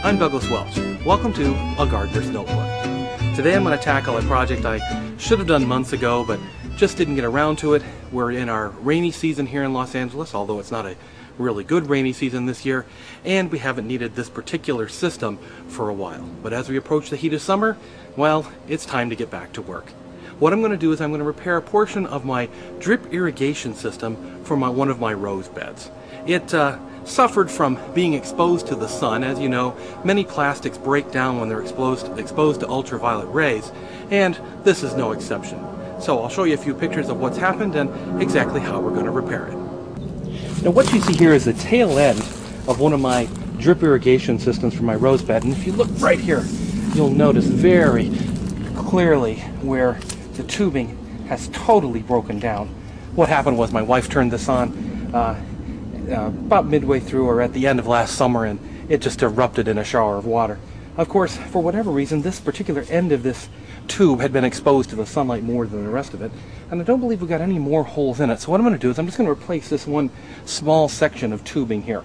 I'm Douglas Welch. Welcome to A Gardener's Notebook. Today I'm going to tackle a project I should have done months ago, but just didn't get around to it. We're in our rainy season here in Los Angeles, although it's not a really good rainy season this year, and we haven't needed this particular system for a while. But as we approach the heat of summer, well, it's time to get back to work. What I'm going to do is I'm going to repair a portion of my drip irrigation system for one of my rose beds. It suffered from being exposed to the sun. As you know, many plastics break down when they're exposed to ultraviolet rays, and this is no exception. So I'll show you a few pictures of what's happened and exactly how we're going to repair it. Now what you see here is the tail end of one of my drip irrigation systems for my rose bed, and if you look right here, you'll notice very clearly where the tubing has totally broken down. What happened was my wife turned this on about midway through or at the end of last summer, and it just erupted in a shower of water. Of course, for whatever reason, this particular end of this tube had been exposed to the sunlight more than the rest of it, and I don't believe we got any more holes in it. So what I'm going to do is I'm just going to replace this one small section of tubing here.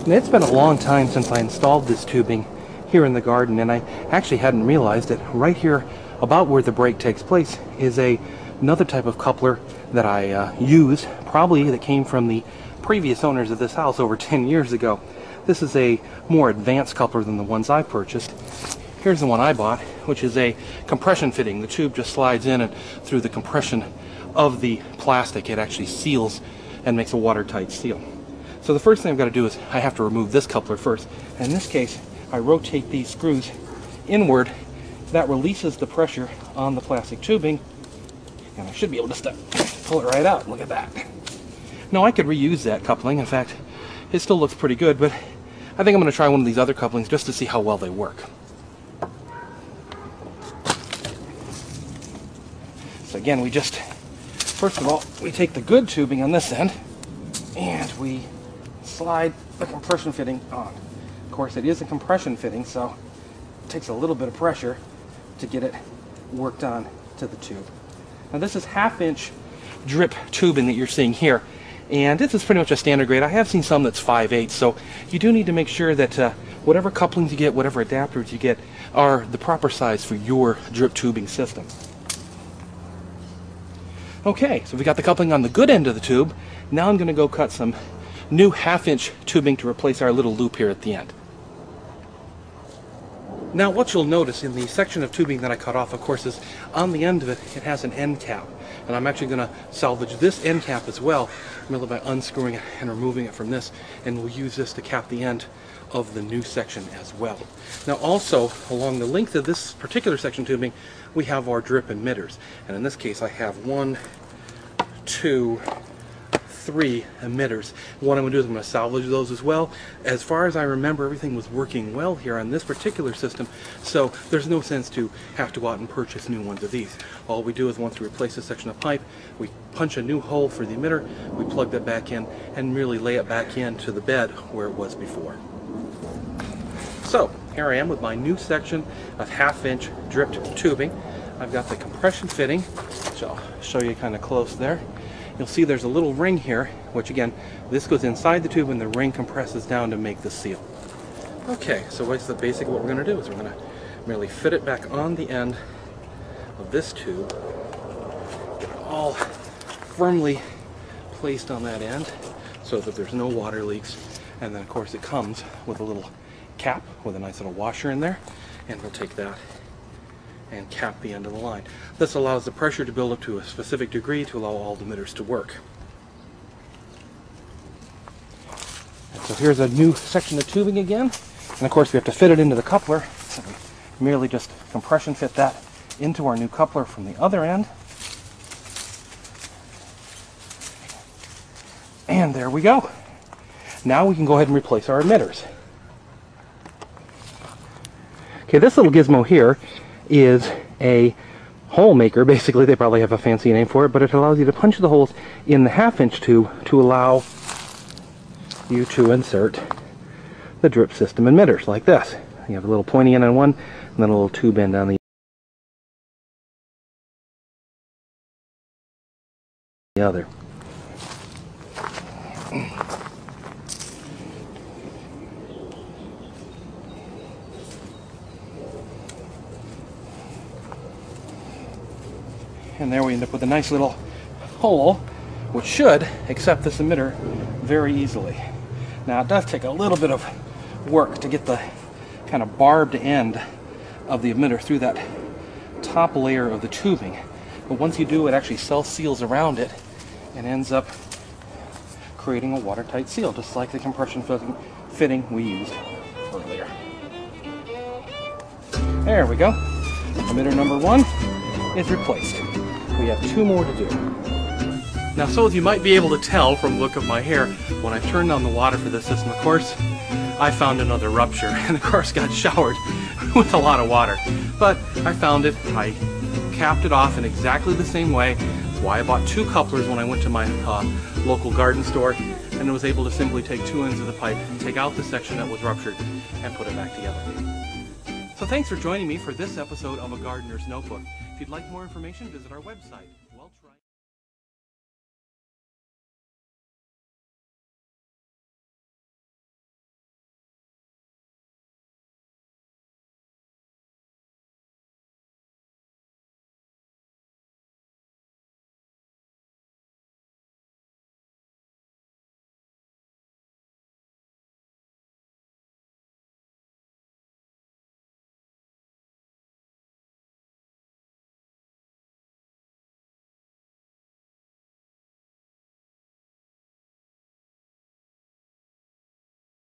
And it's been a long time since I installed this tubing here in the garden, and I actually hadn't realized it. Right here, about where the break takes place, is another type of coupler that I used, probably that came from the previous owners of this house over 10 years ago. This is a more advanced coupler than the ones I purchased. Here's the one I bought, which is a compression fitting. The tube just slides in, and through the compression of the plastic, it actually seals and makes a watertight seal. So the first thing I've got to do is I have to remove this coupler first. And in this case, I rotate these screws inward. That releases the pressure on the plastic tubing, and I should be able to pull it right out. Look at that. Now I could reuse that coupling. In fact, it still looks pretty good, but I think I'm going to try one of these other couplings just to see how well they work. So again, first of all, we take the good tubing on this end, and we slide the compression fitting on. Of course, it is a compression fitting, so it takes a little bit of pressure to get it worked on to the tube. Now this is 1/2-inch drip tubing that you're seeing here, and this is pretty much a standard grade. I have seen some that's 5/8, so you do need to make sure that whatever couplings you get, whatever adapters you get, are the proper size for your drip tubing system. Okay, so we got the coupling on the good end of the tube. Now I'm going to go cut some new 1/2-inch tubing to replace our little loop here at the end. Now what you'll notice in the section of tubing that I cut off, of course, is on the end of it, it has an end cap. And I'm actually going to salvage this end cap as well, merely by unscrewing it and removing it from this, and we'll use this to cap the end of the new section as well. Now also, along the length of this particular section tubing, we have our drip emitters. And in this case, I have 1, 2, 3 emitters. What I'm going to do is I'm going to salvage those as well. As far as I remember, everything was working well here on this particular system, so there's no sense to have to go out and purchase new ones of these. All we do is once we replace this section of pipe, we punch a new hole for the emitter, we plug that back in, and merely lay it back into the bed where it was before. So here I am with my new section of 1/2-inch dripped tubing. I've got the compression fitting, which I'll show you kind of close there. You'll see there's a little ring here, which again, this goes inside the tube and the ring compresses down to make the seal. Okay, so what's the basic what we're going to do is we're going to merely fit it back on the end of this tube, get it all firmly placed on that end so that there's no water leaks, and then of course it comes with a little cap with a nice little washer in there, and we'll take that and cap the end of the line. This allows the pressure to build up to a specific degree to allow all the emitters to work. And so here's a new section of tubing again, and of course we have to fit it into the coupler, so we merely just compression fit that into our new coupler from the other end. And there we go. Now we can go ahead and replace our emitters. Okay, this little gizmo here is a hole maker. Basically, they probably have a fancy name for it, but it allows you to punch the holes in the 1/2-inch tube to allow you to insert the drip system emitters like this. You have a little pointy end on one, and then a little tube end on the other. And there we end up with a nice little hole, which should accept this emitter very easily. Now it does take a little bit of work to get the kind of barbed end of the emitter through that top layer of the tubing. But once you do, it actually self-seals around it and ends up creating a watertight seal, just like the compression fitting we used earlier. There we go. Emitter number 1 is replaced. We have 2 more to do. Now, so as you might be able to tell from the look of my hair, when I turned on the water for this system, of course, I found another rupture, and of course got showered with a lot of water. But I found it, I capped it off in exactly the same way. That's why I bought 2 couplers when I went to my local garden store, and was able to simply take 2 ends of the pipe, take out the section that was ruptured, and put it back together. So thanks for joining me for this episode of A Gardener's Notebook. If you'd like more information, visit our website.